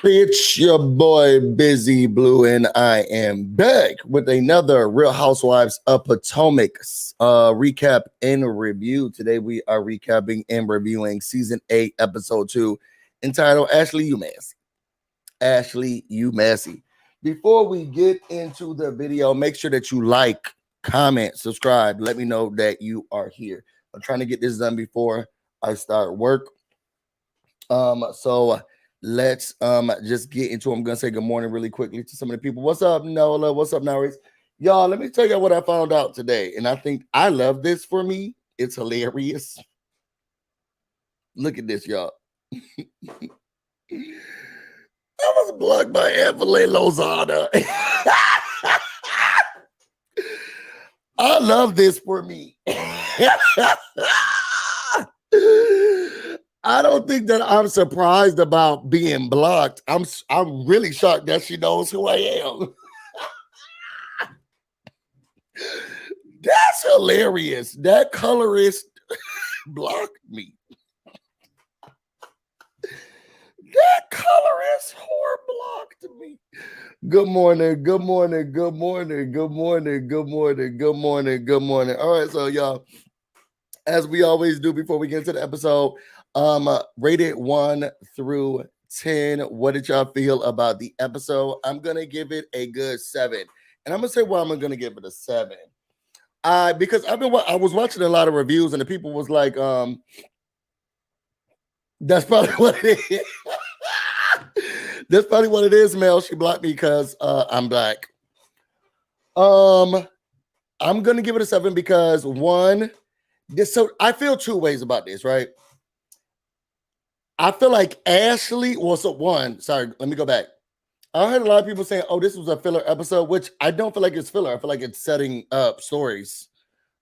It's your boy BusyBlu, and I am back with another Real Housewives of Potomac recap and review. Today we are recapping and reviewing season 8, episode 2, entitled Ashley, You Messy. Ashley, You Messy. Before we get into the video, make sure that you like, comment, subscribe. Let me know that you are here. I'm trying to get this done before I start work. So let's just get into. I'm gonna say good morning really quickly to some of the people. What's up, Nola? What's up, Naris? Y'all, let me tell you what I found out today, and I think I love this for me. It's hilarious. Look at this, y'all. I was blocked by Evelyn Lozada. I love this for me. I don't think that I'm surprised about being blocked. I'm really shocked that she knows who I am. That's hilarious. That colorist blocked me. That colorist whore blocked me. Good morning, good morning, good morning, good morning, good morning, good morning, good morning. All right, so y'all, as we always do before we get into the episode, rated 1 through 10. What did y'all feel about the episode? I'm gonna give it a good 7, and I'm gonna say why I'm gonna give it a 7. Because I was watching a lot of reviews, and the people was like, that's probably what it is. That's probably what it is, Mel. She blocked me because I'm black. I'm gonna give it a 7 because one. So I feel two ways about this, right? I feel like Ashley, sorry, let me go back. I heard a lot of people saying, oh, this was a filler episode, which I don't feel like it's filler. I feel like it's setting up stories.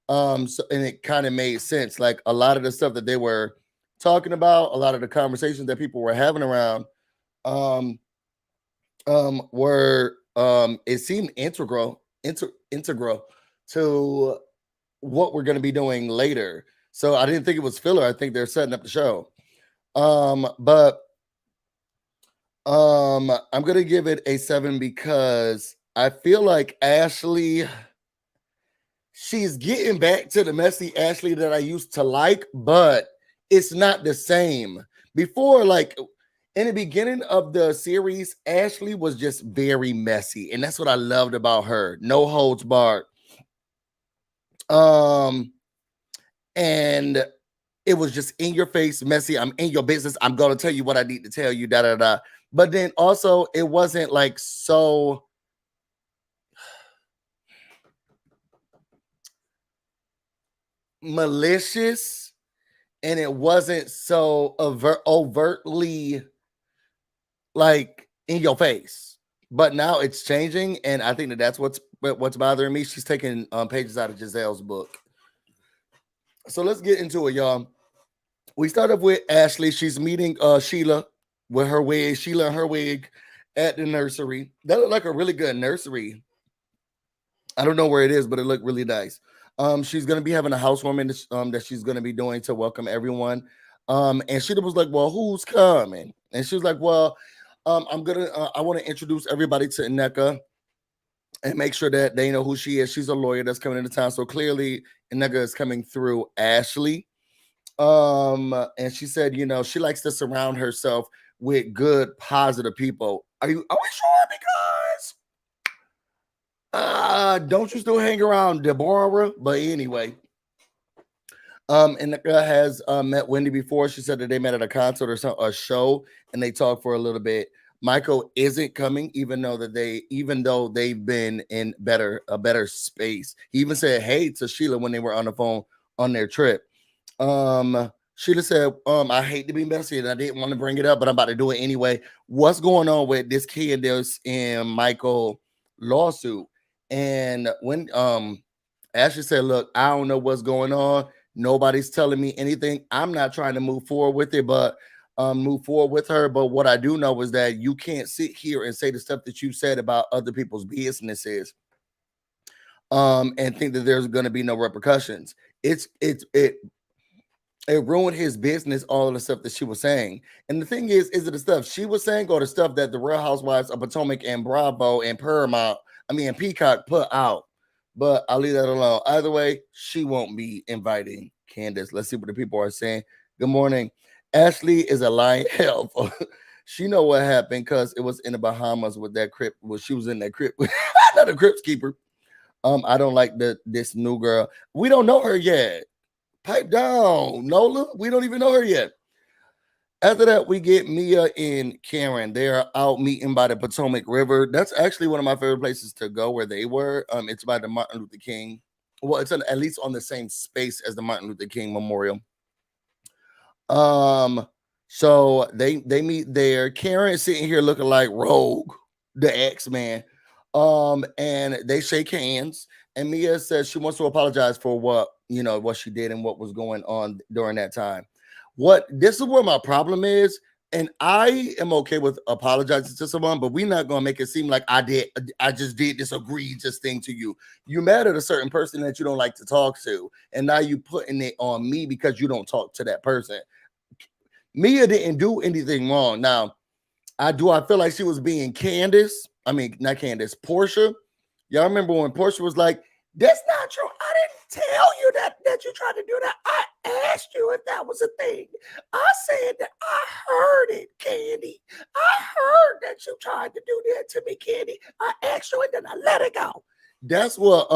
And it kind of made sense. Like a lot of the stuff that they were talking about, a lot of the conversations that people were having around, were it seemed integral to what we're going to be doing later. So I didn't think it was filler. I think they're setting up the show. But I'm going to give it a 7 because I feel like Ashley, she's getting back to the messy Ashley that I used to like, but it's not the same. Before, like in the beginning of the series, Ashley was just very messy, and that's what I loved about her. No holds barred. And it was just in your face, messy. I'm in your business. I'm gonna tell you what I need to tell you. Da da da. But then also, it wasn't like so malicious, and it wasn't so overtly like in your face. But now it's changing, and I think that's what's bothering me. She's taking pages out of Giselle's book. So let's get into it, y'all. We start off with Ashley. She's meeting Sheila with her wig. Sheila and her wig at the nursery. That looked like a really good nursery. I don't know where it is, but it looked really nice. She's gonna be having a housewarming that she's gonna be doing to welcome everyone. And Sheila was like, "Well, who's coming?" And she was like, "Well, I want to introduce everybody to Nneka and make sure that they know who she is. She's a lawyer that's coming into town. So clearly, Nneka is coming through Ashley." And she said, you know, she likes to surround herself with good, positive people. Are we sure? Because don't you still hang around Deborah? But anyway, and Nneka has met Wendy before. She said that they met at a concert or a show, and they talked for a little bit. Michael isn't coming, even though they've been in a better space. He even said hey to Sheila when they were on the phone on their trip. Sheila said, I hate to be messy and I didn't want to bring it up, but I'm about to do it anyway. What's going on with this Candiace and Michael lawsuit? And when Ashley said, look, I don't know what's going on. Nobody's telling me anything. I'm not trying to move forward with it, but move forward with her. But what I do know is that you can't sit here and say the stuff that you said about other people's businesses and think that there's going to be no repercussions. it ruined his business, all of the stuff that she was saying. And the thing is it the stuff she was saying or the stuff that the Real Housewives of Potomac and Bravo and Paramount, and Peacock put out? But I'll leave that alone. Either way, she won't be inviting Candiace. Let's see what the people are saying. Good morning. Ashley is a lying hell. She know what happened because it was in the Bahamas with that crip. Well, she was in that crip. Not a Crips keeper. I don't like this new girl. We don't know her yet. Pipe down, Nola. We don't even know her yet. After that, we get Mia and Karen. They're out meeting by the Potomac River. That's actually one of my favorite places to go where they were. It's by the Martin Luther King. Well, it's at least on the same space as the Martin Luther King Memorial. So they meet there. Karen is sitting here looking like Rogue, the X-Man. And they shake hands. And Mia says she wants to apologize for what she did and what was going on during that time. This is where my problem is, and I am okay with apologizing to someone, but we're not gonna make it seem like I just did this egregious thing to you. You mad at a certain person that you don't like to talk to, and now you putting it on me because you don't talk to that person. Mia didn't do anything wrong. Now, I feel like she was being Candiace. I mean, not Candiace, Portia. Y'all remember when Portia was like, "That's not true. I didn't tell you that you tried to do that. I asked you if that was a thing. I said that I heard it, Candy. I heard that you tried to do that to me, Candy. I asked you and then I let it go." That's what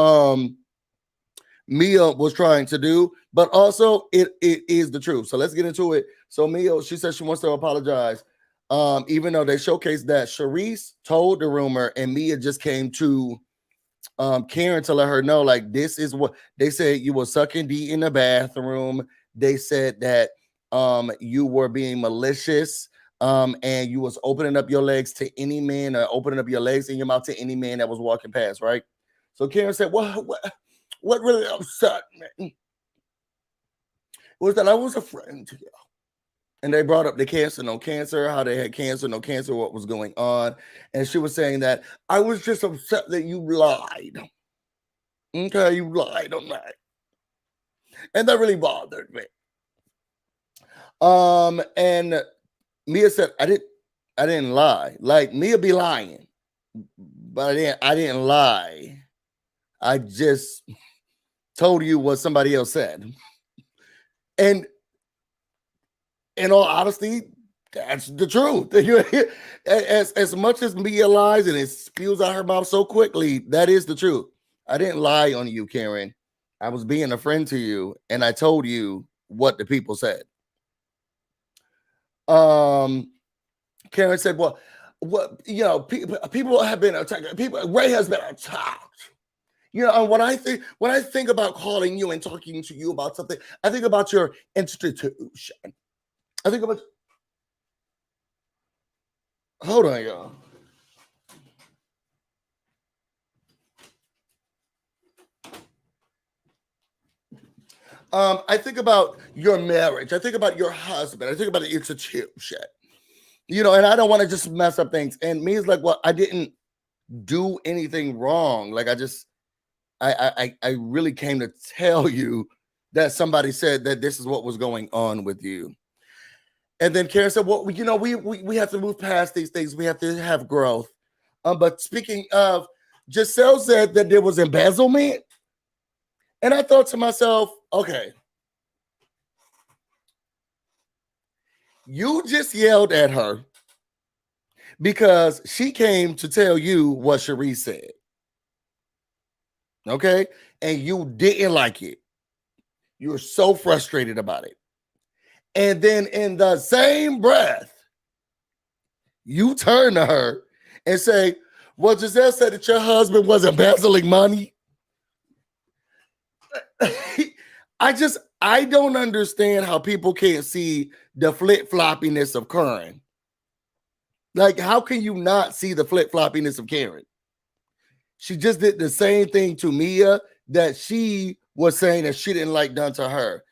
Mia was trying to do, but also it is the truth. So let's get into it. So Mia, she says she wants to apologize. Even though they showcased that Charisse told the rumor and Mia just came to Karen to let her know, like, this is what they said. You were sucking D in the bathroom. They said that you were being malicious, and you was opening up your legs to any man, or opening up your legs in your mouth to any man that was walking past, right? So Karen said, what really upset me was that I was a friend to you. And they brought up the cancer, no cancer, how they had cancer, no cancer, what was going on. And she was saying that I was just upset that you lied. Okay, you lied on that. And that really bothered me. And Mia said, I didn't lie. Like, Mia be lying. But I didn't lie. I just told you what somebody else said. And in all honesty, that's the truth. As much as Mia lies and it spews out her mouth so quickly, that is the truth. I didn't lie on you, Karen. I was being a friend to you, and I told you what the people said. Karen said, "Well, what people have been attacked. Ray has been attacked. And when I think about calling you and talking to you about something, I think about your institution. I think about." Hold on, y'all. I think about your marriage. I think about your husband. I think about the institution. And I don't want to just mess up things. And me is like, well, I didn't do anything wrong. Like, I really came to tell you that somebody said that this is what was going on with you. And then Karen said, well, we have to move past these things. We have to have growth. But speaking of, Giselle said that there was embezzlement. And I thought to myself, okay, you just yelled at her because she came to tell you what Charisse said. Okay? And you didn't like it. You were so frustrated about it. And then in the same breath, you turn to her and say, well, Giselle said that your husband was embezzling money. I don't understand how people can't see the flip-floppiness of Karen. Like, how can you not see the flip-floppiness of Karen? She just did the same thing to Mia that she was saying that she didn't like done to her.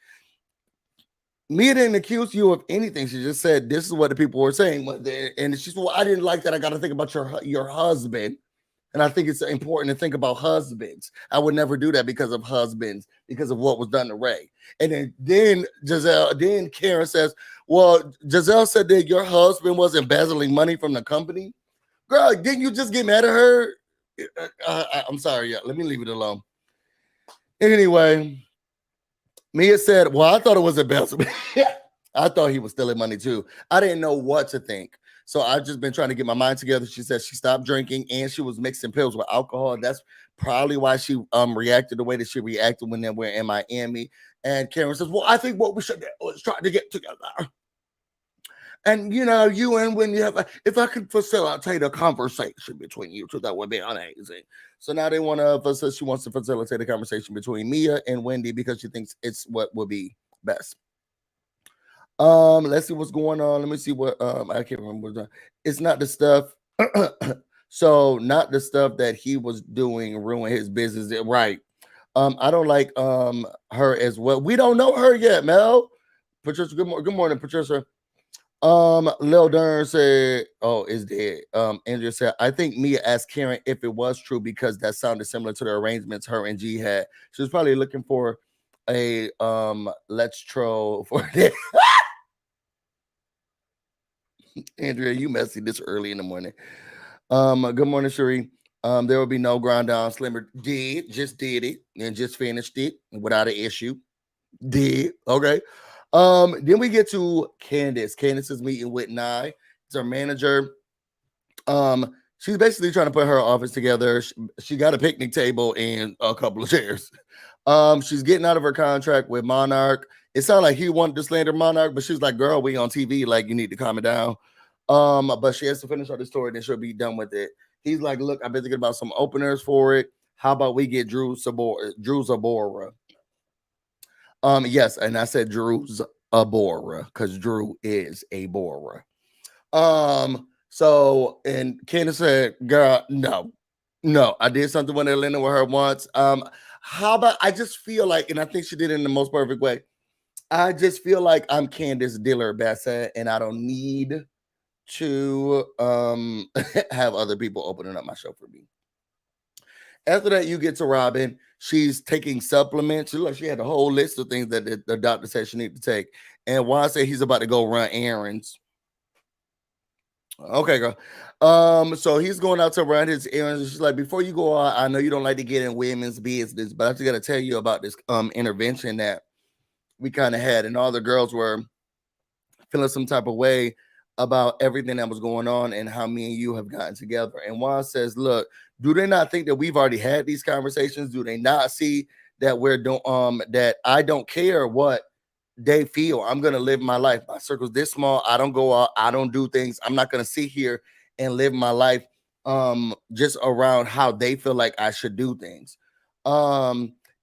Mia didn't accuse you of anything. She just said, this is what the people were saying. And she said, well, I didn't like that. I got to think about your husband. And I think it's important to think about husbands. I would never do that because of husbands, because of what was done to Ray. And then Karen says, well, Giselle said that your husband was embezzling money from the company. Girl, didn't you just get mad at her? I'm sorry. Yeah, let me leave it alone. Anyway, Mia said, well, I thought it was embezzlement. I thought he was stealing money too. I didn't know what to think. So I've just been trying to get my mind together. She said she stopped drinking and she was mixing pills with alcohol. That's probably why she reacted the way that she reacted when they were in Miami. And Karen says, well, I think what we should do is try to get together. And you and when you have, if I could facilitate a conversation between you two, that would be amazing. So now they want to, she wants to facilitate a conversation between Mia and Wendy because she thinks it's what would be best. Let's see what's going on. Let me see what I can't remember what's on. It's not the stuff. So not the stuff that he was doing ruin his business, right? I don't like her as well. We don't know her yet, Mel. Patricia, good morning, Patricia. Lil Dern said, oh, it's dead. Andrea said, I think Mia asked Karen if it was true because that sounded similar to the arrangements her and G had. She was probably looking for a let's troll for that. Andrea, you messy this early in the morning. Good morning, Cherie. There will be no grind down slimmer. Just did it and just finished it without an issue. Did okay. Then we get to Candiace. Candiace is meeting with Nye. It's her manager. She's basically trying to put her office together. She got a picnic table and a couple of chairs. She's getting out of her contract with Monarch. It sounded like he wanted to slander Monarch, but she's like, girl, we on TV, like you need to calm it down. But she has to finish out the story, then she'll be done with it. He's like, look, I've been thinking about some openers for it. How about we get Drew Zabora? Yes, and I said Drew's a Bora because Drew is a Bora. So and Candace said, girl, no, I did something with Atlanta with her once. How about I just feel like, and I think she did it in the most perfect way. I just feel like I'm Candiace Diller Bassett, and I don't need to have other people opening up my show for me. After that, you get to Robyn. She's taking supplements. She had a whole list of things that the doctor said she needed to take. And Juan said he's about to go run errands. Okay, girl. So he's going out to run his errands. She's like, before you go out, I know you don't like to get in women's business, but I just got to tell you about this intervention that we kind of had, and all the girls were feeling some type of way about everything that was going on and how me and you have gotten together. And Juan says, look, do they not think that we've already had these conversations? Do they not see that we're doing that I don't care what they feel? I'm gonna live my life. My circle's this small. I don't go out, I don't do things. I'm not gonna sit here and live my life just around how they feel like I should do things.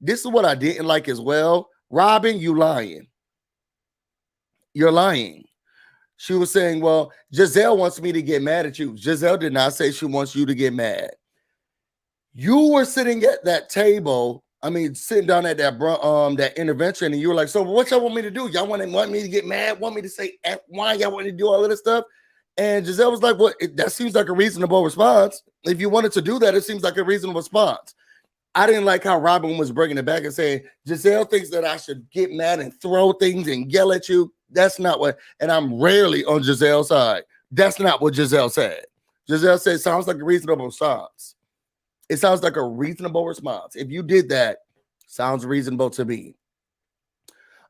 This is what I didn't like as well. Robyn, you lying. You're lying. She was saying, well, Giselle wants me to get mad at you. Giselle did not say she wants you to get mad. You were sitting at that table, sitting down at that intervention, and you were like, so what y'all want me to do? Y'all want me to get mad? Want me to say F why y'all want me to do all of this stuff? And Giselle was like, well, that seems like a reasonable response. If you wanted to do that, it seems like a reasonable response. I didn't like how Robyn was bringing it back and saying, Giselle thinks that I should get mad and throw things and yell at you. That's not what, and I'm rarely on Giselle's side. That's not what Giselle said. Giselle said, sounds like a reasonable response. It sounds like a reasonable response. If you did that, sounds reasonable to me.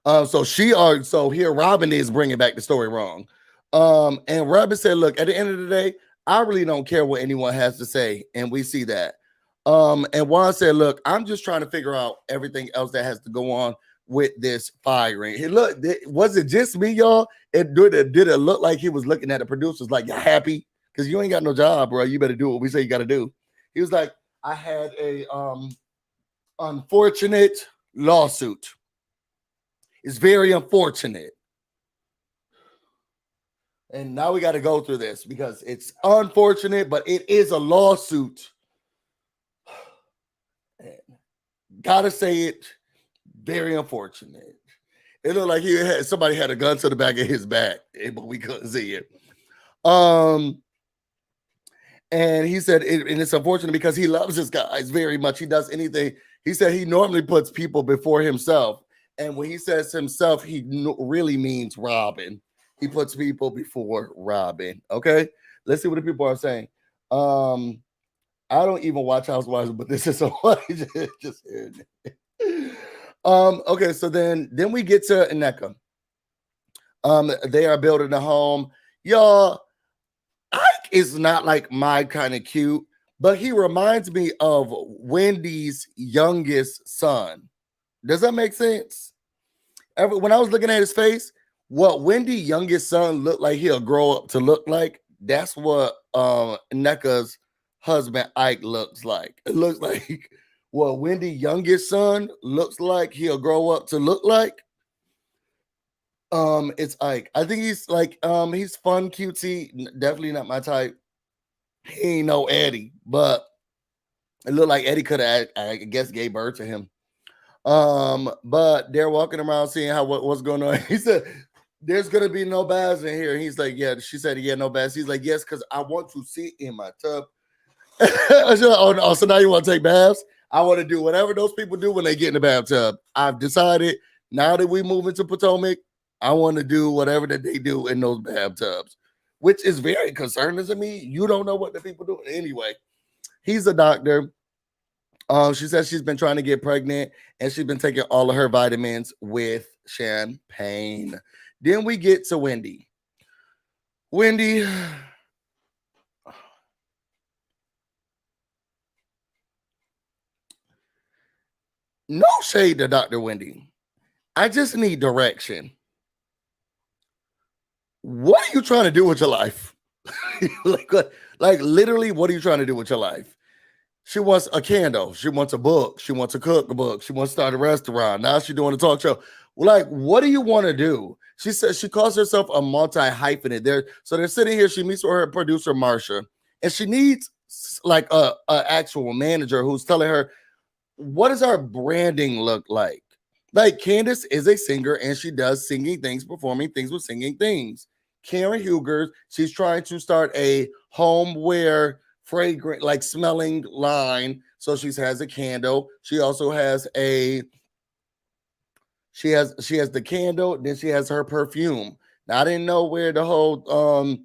So here Robyn is bringing back the story wrong. And Robyn said, look, at the end of the day, I really don't care what anyone has to say. And we see that. And Juan said, look, I'm just trying to figure out everything else that has to go on with this firing. Hey, look, was it just me, y'all? Did it look like he was looking at the producers like, you're happy? Because you ain't got no job, bro. You better do what we say you got to do. He was like, I had a unfortunate lawsuit. It's very unfortunate. And now we got to go through this because it's unfortunate, but it is a lawsuit. Gotta say it, very unfortunate. It looked like somebody had a gun to the back of his back, but we couldn't see it. And he said, and it's unfortunate because he loves his guys very much. He does anything. He said he normally puts people before himself. And when he says himself, he really means Robyn. He puts people before Robyn. Okay. Let's see what the people are saying. I don't even watch Housewives, but this is so funny. Just hearing it. Okay, so then we get to Nneka. They are building a home. Y'all, Ike is not like my kind of cute, but he reminds me of Wendy's youngest son. Does that make sense? When I was looking at his face, what Wendy's youngest son looked like he'll grow up to look like, that's what Nneka's husband Ike looks like. It looks like what Wendy's youngest son looks like he'll grow up to look like. It's Ike. I think he's like he's fun, cutesy, definitely not my type. He ain't no Eddie, but it looked like Eddie could have, I guess, gave birth to him. But they're walking around seeing what's going on. He said, "There's gonna be no baths in here." He's like, "Yeah." She said, "Yeah, no baths." He's like, "Yes, because I want to sit in my tub." Like, oh no! So now you want to take baths? I want to do whatever those people do when they get in the bathtub. I've decided now that we move into Potomac, I want to do whatever that they do in those bathtubs, which is very concerning to me. You don't know what the people do anyway. He's a doctor. She says she's been trying to get pregnant and she's been taking all of her vitamins with champagne. Then we get to Wendy. Wendy, no shade to Dr. Wendy. I just need direction. What are you trying to do with your life? like literally, what are you trying to do with your life? She wants a candle. She wants a book. She wants to cook a book. She wants to start a restaurant. Now she's doing a talk show. Like, what do you want to do? She says she calls herself a multi-hyphenate. So they're sitting here. She meets with her producer, Marsha, and she needs like a actual manager who's telling her, what does our branding look like? Like, Candiace is a singer and she does singing things, performing things with singing things. Karen Hugers, she's trying to start a homeware fragrant, like smelling line. So she has a candle. She also has she has the candle, then she has her perfume. Now I didn't know where the whole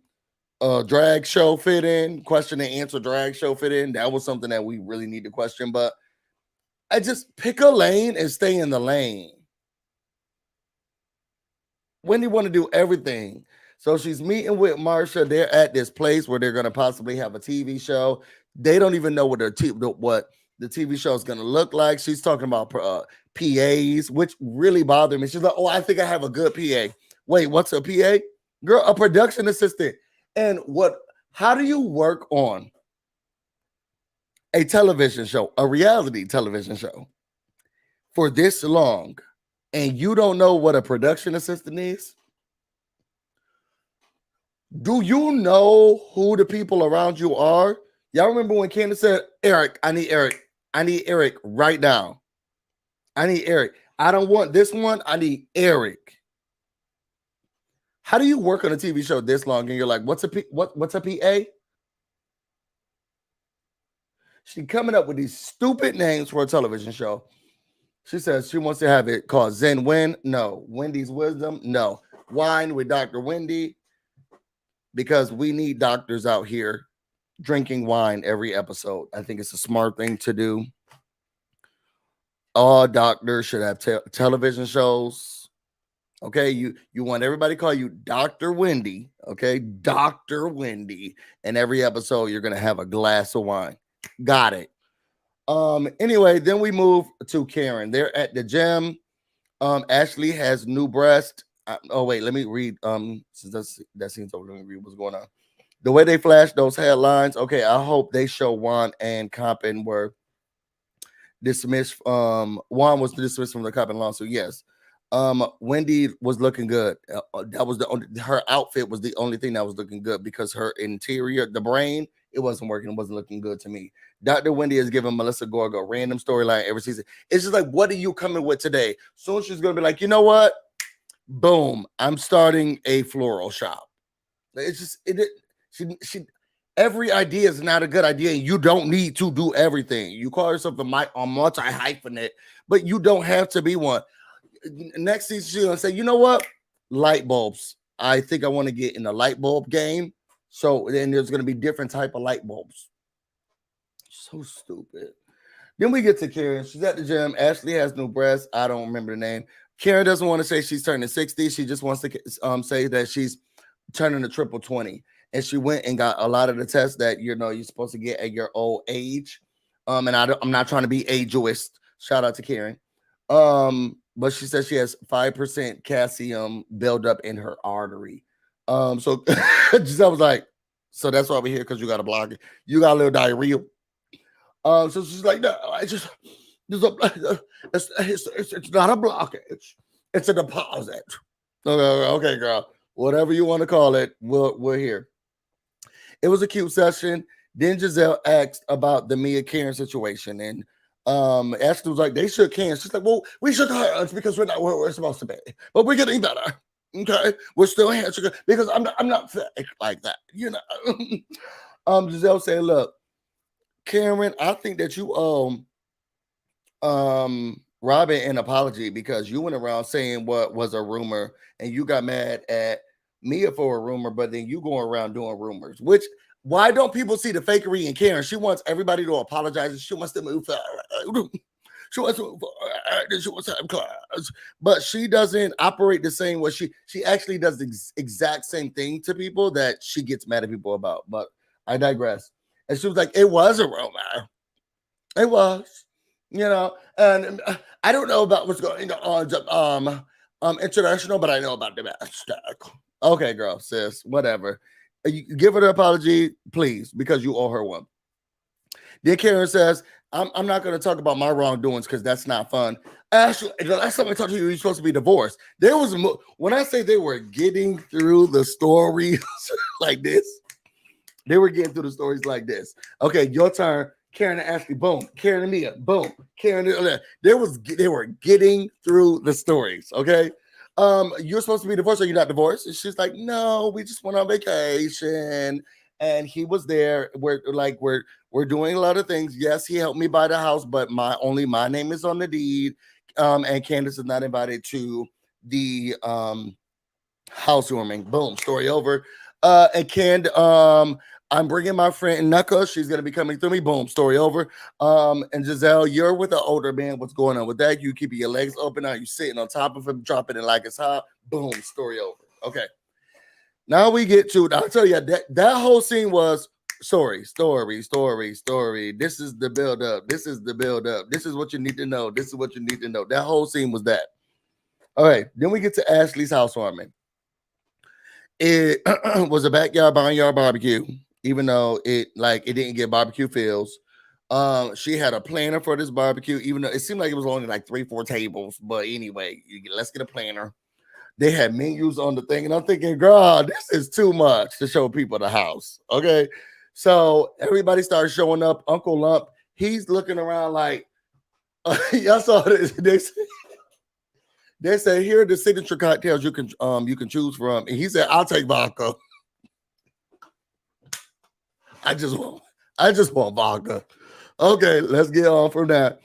drag show fit in, question and answer drag show fit in. That was something that we really need to question, but I just pick a lane and stay in the lane. Wendy want to do everything. So she's meeting with Marsha. They're at this place where they're going to possibly have a TV show. They don't even know what the TV show is going to look like. She's talking about PAs, which really bothered me. She's like, "Oh, I think I have a good PA." Wait, what's a PA? Girl, a production assistant. And how do you work on a television show, a reality television show, for this long, and you don't know what a production assistant is? Do you know who the people around you are? Y'all remember when Candiace said, "Eric, I need Eric. I need Eric right now. I need Eric. I don't want this one. I need Eric." How do you work on a TV show this long and you're like, what's a PA? She's coming up with these stupid names for a television show. She says she wants to have it called Zen Win. No. Wendy's Wisdom. No. Wine with Dr. Wendy. Because we need doctors out here drinking wine every episode. I think it's a smart thing to do. All doctors should have television shows. Okay, you want everybody to call you Dr. Wendy. Okay, Dr. Wendy. And every episode, you're gonna have a glass of wine. Got it. Anyway, then we move to Karen. They're at the gym. Ashley has new breast. Oh wait, let me read. Since that seems over, let me read what's going on. The way they flash those headlines. Okay, I hope they show Juan and Compton were dismissed. Juan was dismissed from the Compton lawsuit. Yes. Wendy was looking good. That was her outfit was the only thing that was looking good because her interior, the brain, it wasn't working. It wasn't looking good to me. Dr. Wendy has given Melissa Gorga a random storyline every season. It's just like, what are you coming with today? Soon she's gonna be like, you know what? Boom! I'm starting a floral shop. It's just she every idea is not a good idea, and you don't need to do everything. You call yourself a multi-hyphenate, but you don't have to be one. Next season, she's gonna say, you know what? Light bulbs. I think I want to get in the light bulb game. So then there's gonna be different type of light bulbs. So stupid. Then we get to Karen. She's at the gym. Ashley has new breasts. I don't remember the name. Karen doesn't want to say she's turning 60. She just wants to say that she's turning a triple 20. And she went and got a lot of the tests that you're supposed to get at your old age. And I'm not trying to be ageist. Shout out to Karen. But she says she has 5% calcium buildup in her artery. So Giselle was like, so that's why we're here, because you got a block. You got a little diarrhea. So she's like, no, it's not a blockage. It's a deposit. Okay, girl. Whatever you want to call it, we're here. It was a cute session. Then Giselle asked about the Mia Karen situation, and Ashley was like, they shook hands. She's like, well, we shook hands because we're not where we're supposed to be, but we're getting better. Okay, we're still hands because I'm not fake like that, you know. Giselle said, look, Karen, I think that you owe Robyn an apology, because you went around saying what was a rumor, and you got mad at Mia for a rumor, but then you going around doing rumors. Which, why don't people see the fakery in Karen? She wants everybody to apologize, and she wants to move forward. She wants to move forward. She wants to have class, but she doesn't operate the same way. She actually does the exact same thing to people that she gets mad at people about. But I digress. And she was like, it was a rumor. It was, and I don't know about what's going on international, but I know about domestic. Okay, girl, sis, whatever. You give her the apology, please, because you owe her one. Then Karen says, I'm not going to talk about my wrongdoings because that's not fun. Ashley, the last time I talked to you, you're supposed to be divorced. There was when I say they were getting through the stories like this, they were getting through the stories like this. Okay, your turn. Karen and Ashley, boom. Karen and Mia, boom. Karen and they were getting through the stories. Okay. You're supposed to be divorced. Are you not divorced? And she's like, no, we just went on vacation. And he was there. We're doing a lot of things. Yes, he helped me buy the house, but my name is on the deed. And Candiace is not invited to the housewarming. Boom, story over. And I'm bringing my friend Nneka. She's going to be coming through me. Boom, story over. And Giselle, you're with an older man. What's going on with that? You keeping your legs open? Are you sitting on top of him, dropping it like it's hot? Boom, story over. Okay. Now we get to, I'll tell you, that whole scene was story. This is the build up. This is the build up. This is what you need to know. This is what you need to know. That whole scene was that. All right. Then we get to Ashley's housewarming. It was a barnyard barbecue, even though it didn't get barbecue feels. She had a planner for this barbecue, even though it seemed like it was only like 3-4 tables. But anyway, let's get a planner. They had menus on the thing, and I'm thinking, girl, this is too much to show people the house. Okay, so everybody started showing up. Uncle Lump, he's looking around like, y'all saw this. They say, here are the signature cocktails you can choose from. And he said, I'll take vodka. I just want vodka. Okay, let's get on from that.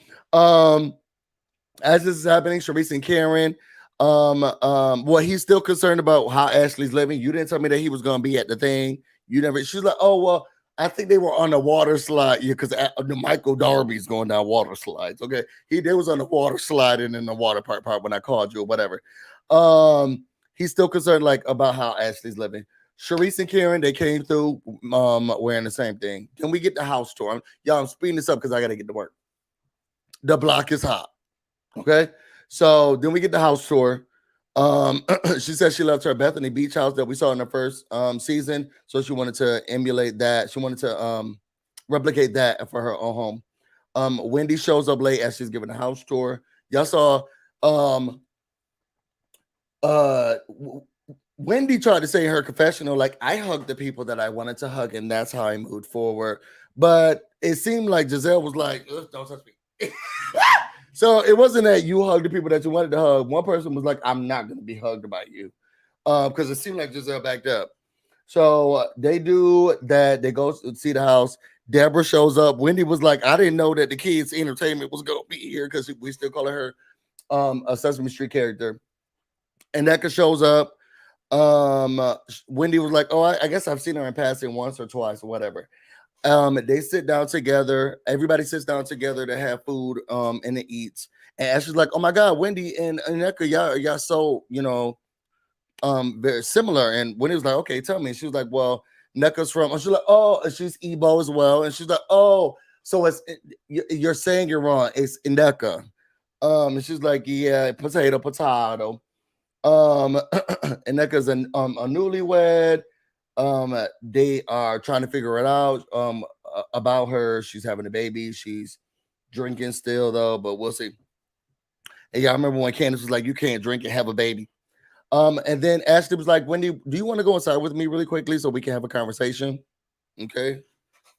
As this is happening, Sharice and Karen, well, he's still concerned about how Ashley's living. You didn't tell me that he was gonna be at the thing. She's like, oh well, I think they were on the water slide. Yeah, because the Michael Darby's going down water slides. Okay, they was on the water slide and in the water park when I called you or whatever. He's still concerned about how Ashley's living. Sharice and Karen, they came through wearing the same thing. Then we get the house tour. I'm speeding this up because I gotta get to work. The block is hot. Okay, so then we get the house tour. She said she loved her Bethany Beach house that we saw in the first season, so she wanted to emulate that. She wanted to replicate that for her own home. Wendy shows up late as she's giving a house tour. Y'all saw Wendy tried to say in her confessional, I hugged the people that I wanted to hug, and that's how I moved forward. But it seemed like Giselle was like, don't touch me. So it wasn't that you hugged the people that you wanted to hug. One person was like, I'm not going to be hugged by you. Because it seemed like Giselle backed up. So they do that. They go see the house. Deborah shows up. Wendy was like, I didn't know that the kids' entertainment was gonna be here because we still calling her a Sesame Street character. And Nneka shows up. Wendy was like, "Oh, I guess I've seen her in passing once or twice or whatever." They sit down together. Everybody sits down together to have food and to eat. And Ashley's like, "Oh my God, Wendy and Nneka, y'all so very similar." And Wendy was like, "Okay, tell me." She was like, "Well, Nneka's from." And she's like, "Oh," and she's Igbo as well. And she's like, "Oh, so you're saying you're wrong. It's Nneka." And she's like, "Yeah, potato." And Nneka's a newlywed. They are trying to figure it out about her. She's having a baby. She's drinking still though, but we'll see. And yeah, I remember when Candiace was like, "You can't drink and have a baby." And then Ashley was like, "Wendy, do you want to go inside with me really quickly so we can have a conversation?" Okay.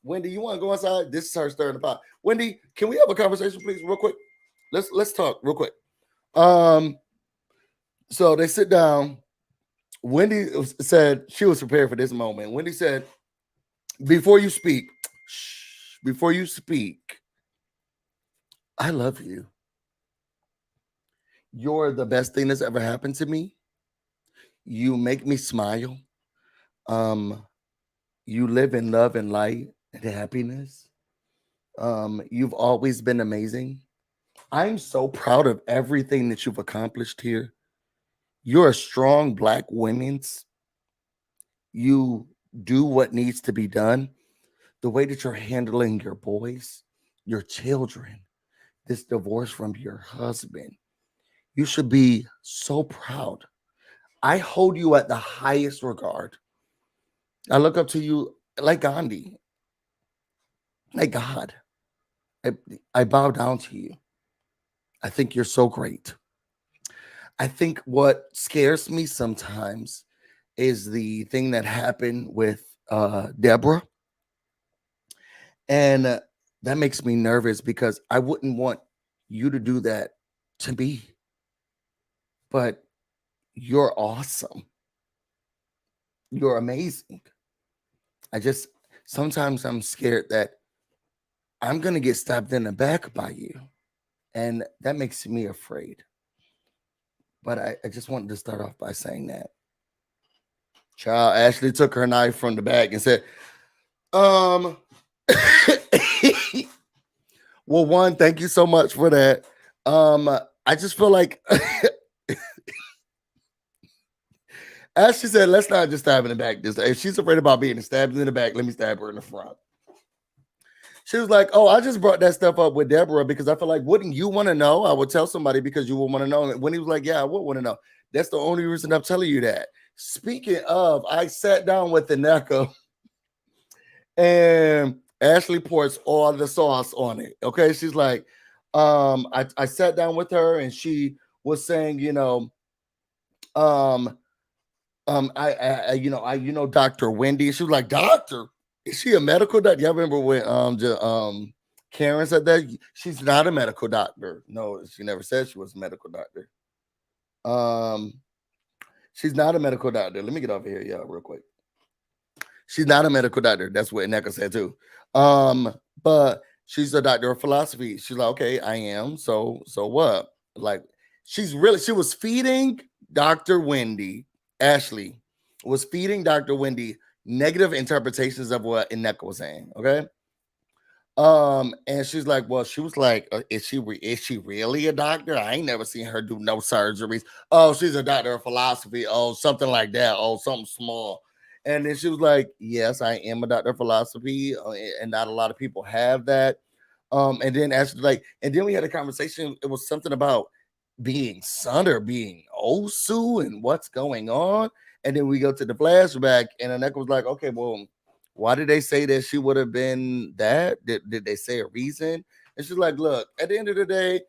Wendy, you want to go inside? This is her stirring the pot. Wendy, can we have a conversation, please, real quick? Let's talk real quick. Um, so they sit down. Wendy said she was prepared for this moment. Wendy said, before you speak, I love you. You're the best thing that's ever happened to me. You make me smile. Um, you live in love and light and happiness. You've always been amazing. I'm so proud of everything that you've accomplished here. You're a strong black women's. You do what needs to be done. The way that you're handling your boys, your children, this divorce from your husband, you should be so proud. I hold you at the highest regard. I look up to you like Gandhi, like God. I, I bow down to you. I think you're so great. I think what scares me sometimes is the thing that happened with Deborah. And that makes me nervous because I wouldn't want you to do that to me. But you're awesome. You're amazing. I just sometimes I'm scared that I'm gonna get stabbed in the back by you. And that makes me afraid. But I just wanted to start off by saying that. Child Ashley took her knife from the bag and said, um well, one, thank you so much for that. I just feel like Ashley said, let's not just stab in the back. If she's afraid about being stabbed in the back, let me stab her in the front. She was like, "Oh, I just brought that stuff up with Deborah because I feel like, wouldn't you want to know?" I would tell somebody because you would want to know. And when he was like, "Yeah, I would want to know." That's the only reason I'm telling you that. Speaking of, I sat down with the Nneka and Ashley pours all the sauce on it. Okay. She's like, I sat down with her and she was saying, um, Dr. Wendy. She was like, "Doctor, is she a medical doctor?" Y'all remember when Karen said that? She's not a medical doctor. No, she never said she was a medical doctor. Um, she's not a medical doctor. Let me get over here, y'all, real quick. She's not a medical doctor. That's what Nneka said too. But she's a doctor of philosophy. She's like, "Okay, I am. So what?" Like, she was feeding Dr. Wendy. Ashley was feeding Dr. Wendy negative interpretations of what Nneka was saying. Okay. And she's like, "Well," she was like, is she really a doctor? I ain't never seen her do no surgeries. Oh, she's a doctor of philosophy. Oh, something like that. Oh, something small." And then she was like, "Yes, I am a doctor of philosophy, and not a lot of people have that." And then actually, and then we had a conversation. It was something about being son or being Osu and what's going on. And then we go to the flashback, and Nneka was like, "Okay, well, why did they say that she would have been that? Did they say a reason?" And she's like, "Look, at the end of the day,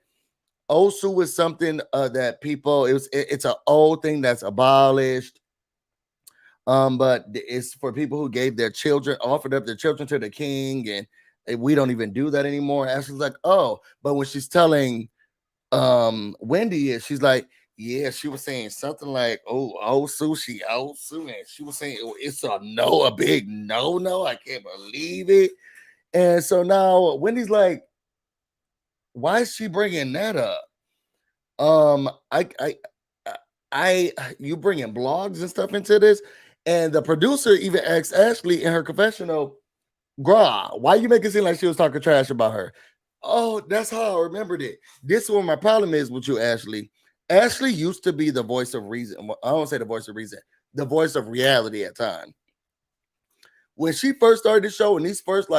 Osu is something that people, it's an old thing that's abolished. But it's for people who gave their children, offered up their children to the king, and we don't even do that anymore." And she's like, "Oh," but when she's telling Wendy is, she's like, Yeah, she was saying something like, "Oh, sushi, oh, sushi." She was saying, "Oh, it's a no, a big no, no. I can't believe it." And so now Wendy's like, "Why is she bringing that up?" Um, I, I, you bringing blogs and stuff into this, and the producer even asked Ashley in her confessional, "Gra, why you make it seem like she was talking trash about her?" Oh, that's how I remembered it. This is what my problem is with you, Ashley. Ashley used to be the voice of reason. Well, I don't say the voice of reason, the voice of reality at time. When she first started the show, in these first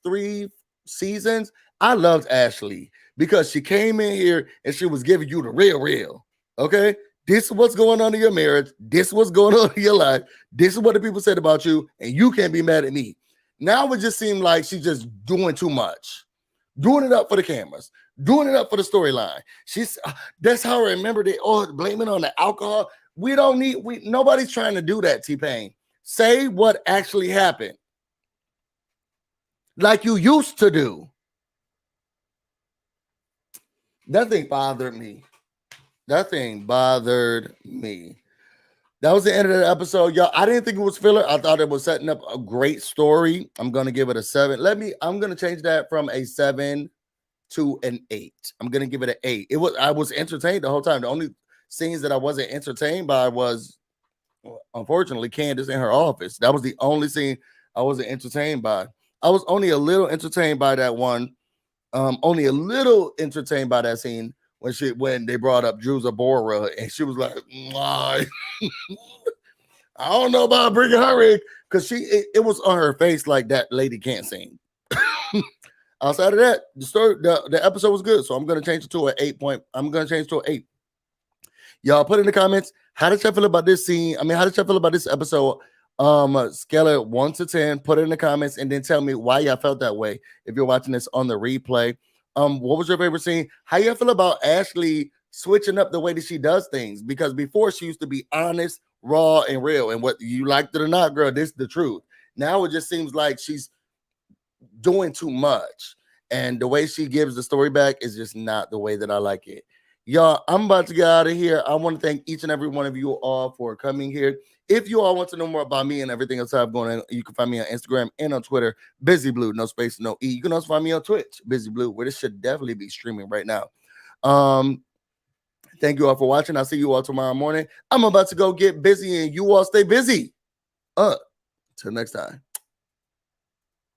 three seasons, I loved Ashley because she came in here and she was giving you the real. Okay, this is what's going on in your marriage. This is what's going on in your life. This is what the people said about you, and you can't be mad at me. Now it just seemed like she's just doing too much, doing it up for the cameras, doing it up for the storyline. That's how I remembered it. Oh, blaming on the alcohol. Nobody's trying to do that, T-Pain. Say what actually happened, like you used to do. That thing bothered me. That was the end of the episode, y'all. I didn't think it was filler. I thought it was setting up a great story. I'm gonna give it a 7. I'm gonna change that from a 7 to an 8. I'm gonna give it an 8. I was entertained the whole time. The only scenes that I wasn't entertained by was, unfortunately, Candiace in her office. That was the only scene I wasn't entertained by. I was only a little entertained by that one. Only a little entertained by that scene when they brought up Drew Zabora and she was like, I don't know about bringing her in, because it was on her face like that lady can't sing. Outside of that, the episode was good, so I'm gonna change it to an 8 point. I'm gonna change it to an 8. Y'all put in the comments, how did y'all feel about this scene? I mean, how did y'all feel about this episode? Scale it 1 to 10, put it in the comments, and then tell me why y'all felt that way if you're watching this on the replay. What was your favorite scene? How y'all feel about Ashley switching up the way that she does things? Because before she used to be honest, raw, and real, and what you liked it or not, girl, this is the truth. Now it just seems like she's doing too much, and the way she gives the story back is just not the way that I like it. Y'all, I'm about to get out of here. I want to thank each and every one of you all for coming here. If you all want to know more about me and everything else I have going on, you can find me on Instagram and on Twitter, BusyBlu, no space, no E. You can also find me on Twitch, BusyBlu, where this should definitely be streaming right now. Thank you all for watching. I'll see you all tomorrow morning. I'm about to go get busy, and you all stay busy. Till next time.